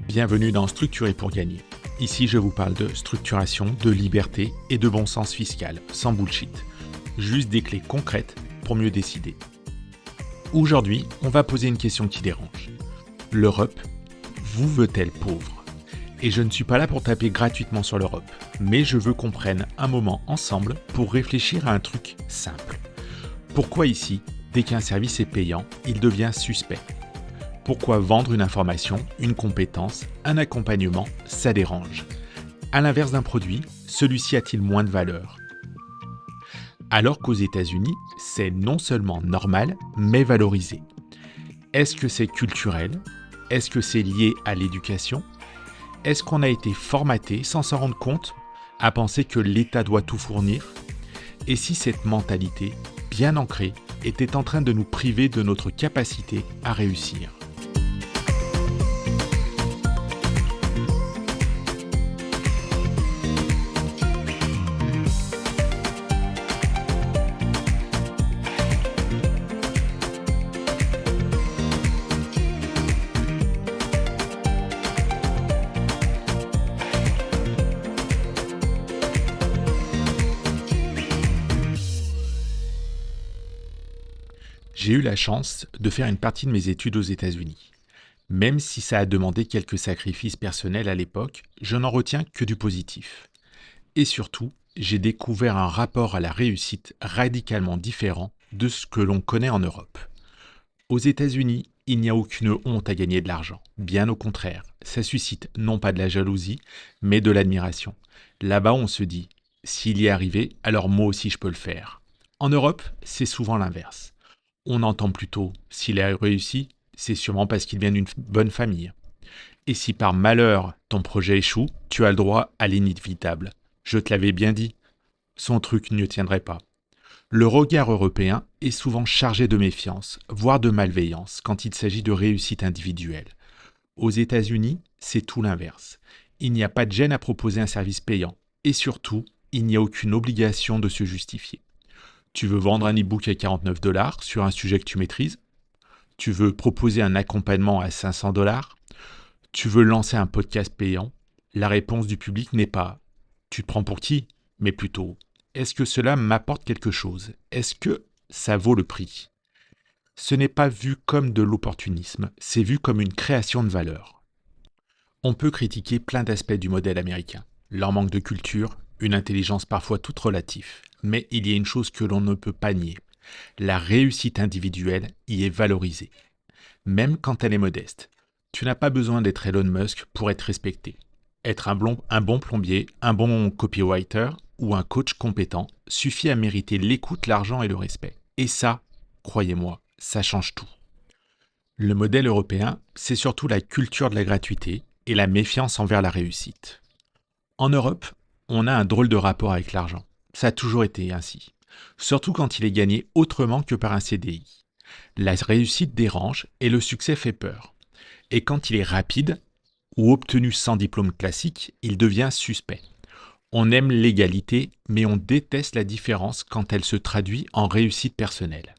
Bienvenue dans Structurer pour gagner. Ici, je vous parle de structuration, de liberté et de bon sens fiscal, sans bullshit. Juste des clés concrètes pour mieux décider. Aujourd'hui, on va poser une question qui dérange. L'Europe vous veut-elle pauvre? Et je ne suis pas là pour taper gratuitement sur l'Europe, mais je veux qu'on prenne un moment ensemble pour réfléchir à un truc simple. Pourquoi ici, dès qu'un service est payant, il devient suspect? Pourquoi vendre une information, une compétence, un accompagnement, ça dérange? À l'inverse d'un produit, celui-ci a-t-il moins de valeur? Alors qu'aux États-Unis, c'est non seulement normal, mais valorisé. Est-ce que c'est culturel? Est-ce que c'est lié à l'éducation? Est-ce qu'on a été formaté sans s'en rendre compte à penser que l'État doit tout fournir? Et si cette mentalité, bien ancrée, était en train de nous priver de notre capacité à réussir? J'ai eu la chance de faire une partie de mes études aux États-Unis. Même si ça a demandé quelques sacrifices personnels à l'époque, je n'en retiens que du positif. Et surtout, j'ai découvert un rapport à la réussite radicalement différent de ce que l'on connaît en Europe. Aux États-Unis, il n'y a aucune honte à gagner de l'argent. Bien au contraire, ça suscite non pas de la jalousie, mais de l'admiration. Là-bas, on se dit, s'il y est arrivé, alors moi aussi je peux le faire. En Europe, c'est souvent l'inverse. On entend plutôt, s'il a réussi, c'est sûrement parce qu'il vient d'une bonne famille. Et si par malheur ton projet échoue, tu as le droit à l'inévitable. Je te l'avais bien dit, son truc ne tiendrait pas. Le regard européen est souvent chargé de méfiance, voire de malveillance, quand il s'agit de réussite individuelle. Aux États-Unis, c'est tout l'inverse. Il n'y a pas de gêne à proposer un service payant. Et surtout, il n'y a aucune obligation de se justifier. Tu veux vendre un e-book à 49 $ sur un sujet que tu maîtrises? Tu veux proposer un accompagnement à 500 $? Tu veux lancer un podcast payant? La réponse du public n'est pas « tu te prends pour qui ?» mais plutôt « est-ce que cela m'apporte quelque chose? Est-ce que ça vaut le prix ?» Ce n'est pas vu comme de l'opportunisme, c'est vu comme une création de valeur. On peut critiquer plein d'aspects du modèle américain, leur manque de culture, une intelligence parfois toute relative. Mais il y a une chose que l'on ne peut pas nier. La réussite individuelle y est valorisée. Même quand elle est modeste. Tu n'as pas besoin d'être Elon Musk pour être respecté. Être un bon plombier, un bon copywriter ou un coach compétent suffit à mériter l'écoute, l'argent et le respect. Et ça, croyez-moi, ça change tout. Le modèle européen, c'est surtout la culture de la gratuité et la méfiance envers la réussite. En Europe, on a un drôle de rapport avec l'argent. Ça a toujours été ainsi. Surtout quand il est gagné autrement que par un CDI. La réussite dérange et le succès fait peur. Et quand il est rapide ou obtenu sans diplôme classique, il devient suspect. On aime l'égalité, mais on déteste la différence quand elle se traduit en réussite personnelle.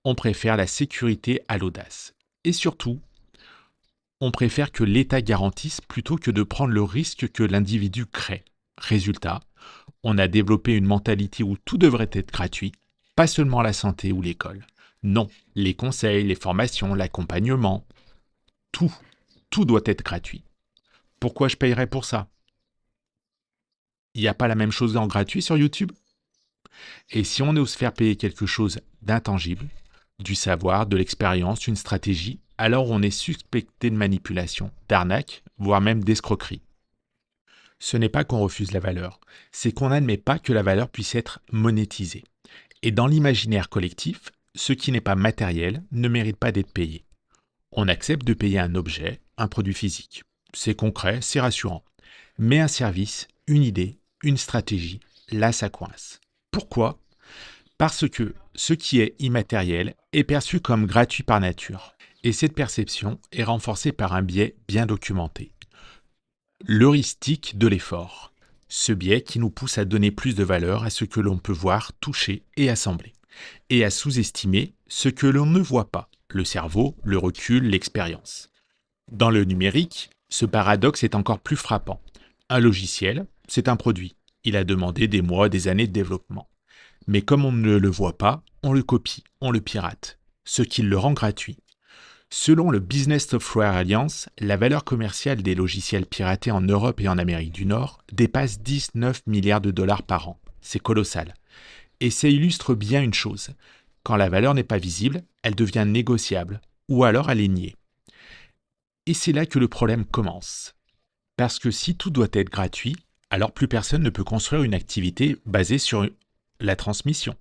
On préfère la sécurité à l'audace. Et surtout, on préfère que l'État garantisse plutôt que de prendre le risque que l'individu crée. Résultat, on a développé une mentalité où tout devrait être gratuit, pas seulement la santé ou l'école. Non, les conseils, les formations, l'accompagnement, tout doit être gratuit. Pourquoi je payerais pour ça? Il n'y a pas la même chose en gratuit sur YouTube? Et si on ose faire payer quelque chose d'intangible, du savoir, de l'expérience, une stratégie, alors on est suspecté de manipulation, d'arnaque, voire même d'escroquerie. Ce n'est pas qu'on refuse la valeur, c'est qu'on n'admet pas que la valeur puisse être monétisée. Et dans l'imaginaire collectif, ce qui n'est pas matériel ne mérite pas d'être payé. On accepte de payer un objet, un produit physique. C'est concret, c'est rassurant. Mais un service, une idée, une stratégie, là ça coince. Pourquoi? Parce que ce qui est immatériel est perçu comme gratuit par nature. Et cette perception est renforcée par un biais bien documenté. L'heuristique de l'effort. Ce biais qui nous pousse à donner plus de valeur à ce que l'on peut voir, toucher et assembler. Et à sous-estimer ce que l'on ne voit pas, le cerveau, le recul, l'expérience. Dans le numérique, Ce paradoxe est encore plus frappant. Un logiciel, c'est un produit. Il a demandé des mois, des années de développement. Mais comme on ne le voit pas, on le copie, on le pirate, ce qui le rend gratuit. Selon le Business Software Alliance, la valeur commerciale des logiciels piratés en Europe et en Amérique du Nord dépasse 19 milliards de dollars par an. C'est colossal. Et ça illustre bien une chose. Quand la valeur n'est pas visible, elle devient négociable, ou alors elle est niée. Et c'est là que le problème commence. Parce que si tout doit être gratuit, alors plus personne ne peut construire une activité basée sur la transmission.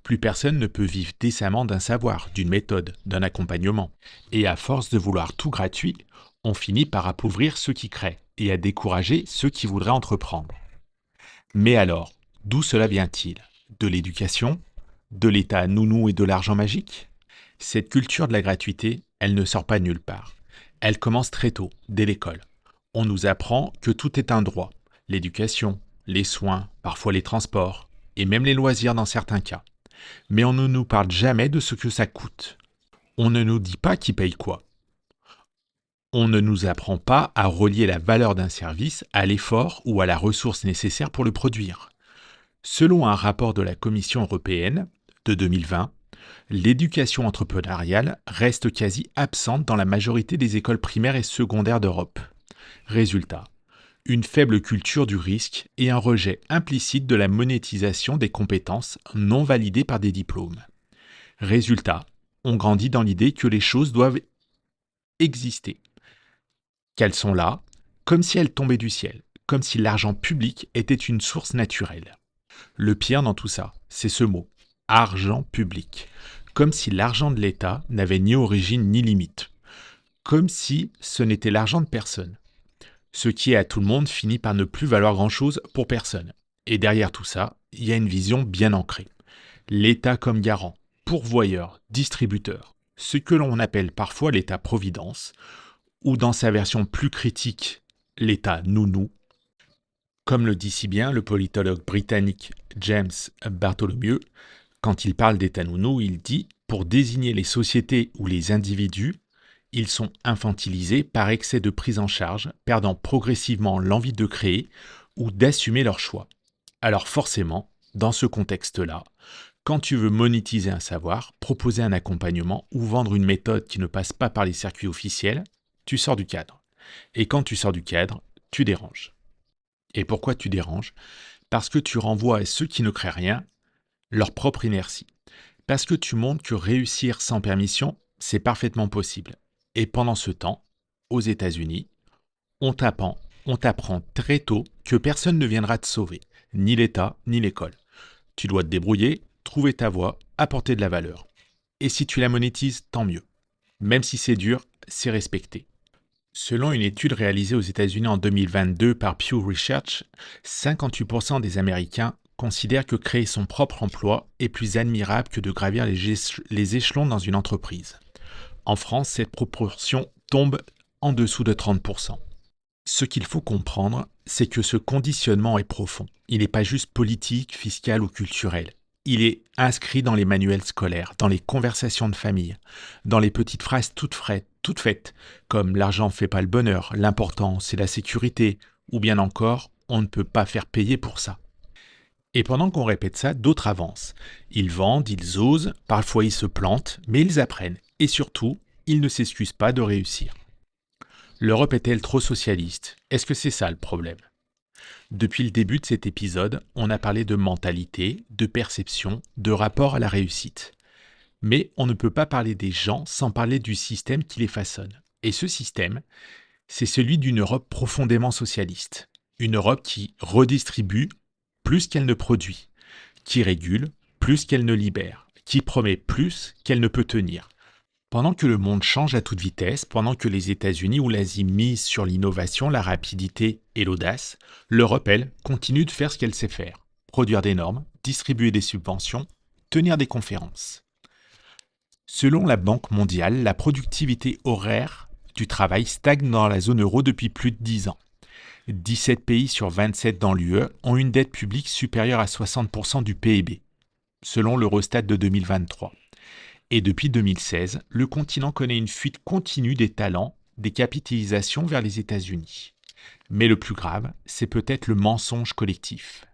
Plus personne ne peut vivre décemment d'un savoir, d'une méthode, d'un accompagnement. Et à force de vouloir tout gratuit, on finit par appauvrir ceux qui créent et à décourager ceux qui voudraient entreprendre. Mais alors, d'où cela vient-il? De l'éducation? De l'état nounou et de l'argent magique? Cette culture de la gratuité, elle ne sort pas nulle part. Elle commence très tôt, dès l'école. On nous apprend que tout est un droit. L'éducation, les soins, parfois les transports, et même les loisirs dans certains cas. Mais on ne nous parle jamais de ce que ça coûte. On ne nous dit pas qui paye quoi. On ne nous apprend pas à relier la valeur d'un service à l'effort ou à la ressource nécessaire pour le produire. Selon un rapport de la Commission européenne de 2020, l'éducation entrepreneuriale reste quasi absente dans la majorité des écoles primaires et secondaires d'Europe. Résultat, une faible culture du risque et un rejet implicite de la monétisation des compétences non validées par des diplômes. Résultat, on grandit dans l'idée que les choses doivent exister, qu'elles sont là, comme si elles tombaient du ciel, comme si l'argent public était une source naturelle. Le pire dans tout ça, c'est ce mot, argent public, comme si l'argent de l'État n'avait ni origine ni limite, comme si ce n'était l'argent de personne. Ce qui est à tout le monde finit par ne plus valoir grand-chose pour personne. Et derrière tout ça, il y a une vision bien ancrée. L'État comme garant, pourvoyeur, distributeur, ce que l'on appelle parfois l'État-providence, ou dans sa version plus critique, l'État nounou, comme le dit si bien le politologue britannique James Bartholomew. Quand il parle d'État nounou, il dit « Pour désigner les sociétés ou les individus, ils sont infantilisés par excès de prise en charge, perdant progressivement l'envie de créer ou d'assumer leurs choix. » Alors forcément, dans ce contexte-là, quand tu veux monétiser un savoir, proposer un accompagnement ou vendre une méthode qui ne passe pas par les circuits officiels, tu sors du cadre. Et quand tu sors du cadre, tu déranges. Et pourquoi tu déranges? Parce que tu renvoies à ceux qui ne créent rien leur propre inertie. Parce que tu montres que réussir sans permission, c'est parfaitement possible. Et pendant ce temps, aux États-Unis, on t'apprend très tôt que personne ne viendra te sauver, ni l'État, ni l'école. Tu dois te débrouiller, trouver ta voie, apporter de la valeur. Et si tu la monétises, tant mieux. Même si c'est dur, c'est respecté. Selon une étude réalisée aux États-Unis en 2022 par Pew Research, 58% des Américains considèrent que créer son propre emploi est plus admirable que de gravir les échelons dans une entreprise. En France, cette proportion tombe en dessous de 30%. Ce qu'il faut comprendre, c'est que ce conditionnement est profond. Il n'est pas juste politique, fiscal ou culturel. Il est inscrit dans les manuels scolaires, dans les conversations de famille, dans les petites phrases toutes faites, comme l'argent ne fait pas le bonheur, l'important c'est la sécurité, ou bien encore on ne peut pas faire payer pour ça. Et pendant qu'on répète ça, d'autres avancent. Ils vendent, ils osent, parfois ils se plantent, mais ils apprennent. Et surtout, ils ne s'excusent pas de réussir. L'Europe est-elle trop socialiste? Est-ce que c'est ça le problème? Depuis le début de cet épisode, on a parlé de mentalité, de perception, de rapport à la réussite. Mais on ne peut pas parler des gens sans parler du système qui les façonne. Et ce système, c'est celui d'une Europe profondément socialiste. Une Europe qui redistribue plus qu'elle ne produit, qui régule plus qu'elle ne libère, qui promet plus qu'elle ne peut tenir. Pendant que le monde change à toute vitesse, pendant que les États-Unis ou l'Asie misent sur l'innovation, la rapidité et l'audace, l'Europe, elle, continue de faire ce qu'elle sait faire. Produire des normes, distribuer des subventions, tenir des conférences. Selon la Banque mondiale, la productivité horaire du travail stagne dans la zone euro depuis plus de 10 ans. 17 pays sur 27 dans l'UE ont une dette publique supérieure à 60% du PIB, selon l'Eurostat de 2023. Et depuis 2016, le continent connaît une fuite continue des talents, des capitalisations vers les États-Unis. Mais le plus grave, c'est peut-être le mensonge collectif.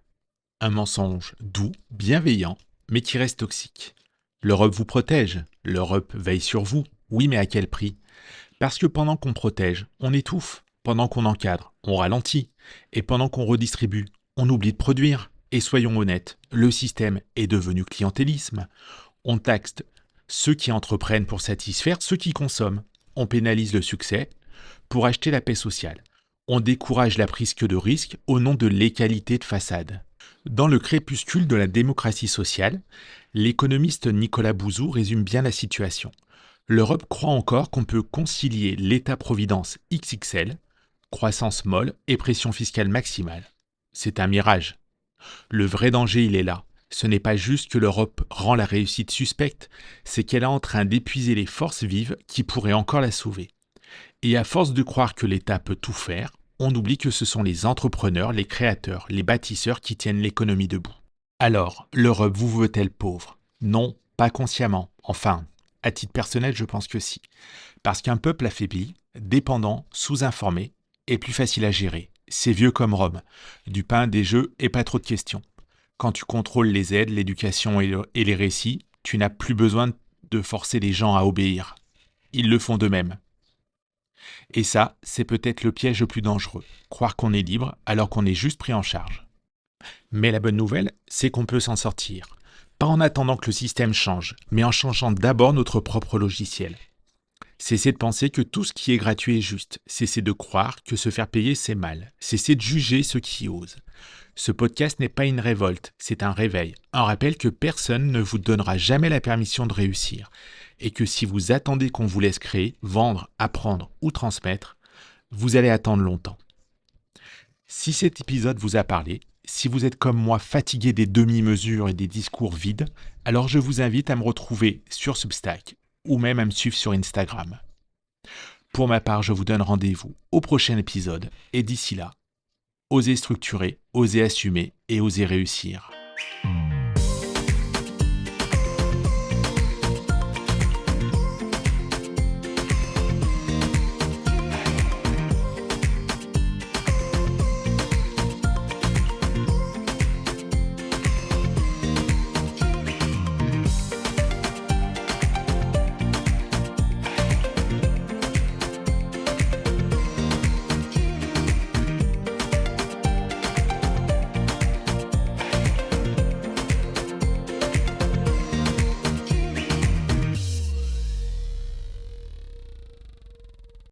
Un mensonge doux, bienveillant, mais qui reste toxique. L'Europe vous protège, l'Europe veille sur vous, oui mais à quel prix? Parce que pendant qu'on protège, on étouffe, pendant qu'on encadre, on ralentit, et pendant qu'on redistribue, on oublie de produire. Et soyons honnêtes, le système est devenu clientélisme. On taxe ceux qui entreprennent pour satisfaire ceux qui consomment. On pénalise le succès pour acheter la paix sociale. On décourage la prise que de risques au nom de l'égalité de façade. Dans le crépuscule de la démocratie sociale, l'économiste Nicolas Bouzou résume bien la situation. L'Europe croit encore qu'on peut concilier l'État-providence XXL, croissance molle et pression fiscale maximale. C'est un mirage. Le vrai danger, il est là. Ce n'est pas juste que l'Europe rend la réussite suspecte, c'est qu'elle est en train d'épuiser les forces vives qui pourraient encore la sauver. Et à force de croire que l'État peut tout faire, on oublie que ce sont les entrepreneurs, les créateurs, les bâtisseurs qui tiennent l'économie debout. Alors, l'Europe vous veut-elle pauvre? Non, pas consciemment. Enfin, à titre personnel, je pense que si. Parce qu'un peuple affaibli, dépendant, sous-informé, est plus facile à gérer. C'est vieux comme Rome. Du pain, des jeux et pas trop de questions. Quand tu contrôles les aides, l'éducation et les récits, tu n'as plus besoin de forcer les gens à obéir. Ils le font d'eux-mêmes. Et ça, c'est peut-être le piège le plus dangereux. Croire qu'on est libre alors qu'on est juste pris en charge. Mais la bonne nouvelle, c'est qu'on peut s'en sortir. Pas en attendant que le système change, mais en changeant d'abord notre propre logiciel. Cessez de penser que tout ce qui est gratuit est juste. Cessez de croire que se faire payer, c'est mal. Cessez de juger ceux qui osent. Ce podcast n'est pas une révolte, c'est un réveil. Un rappel que personne ne vous donnera jamais la permission de réussir. Et que si vous attendez qu'on vous laisse créer, vendre, apprendre ou transmettre, vous allez attendre longtemps. Si cet épisode vous a parlé, si vous êtes comme moi fatigué des demi-mesures et des discours vides, alors je vous invite à me retrouver sur Substack ou même à me suivre sur Instagram. Pour ma part, je vous donne rendez-vous au prochain épisode et d'ici là, osez structurer, osez assumer et osez réussir.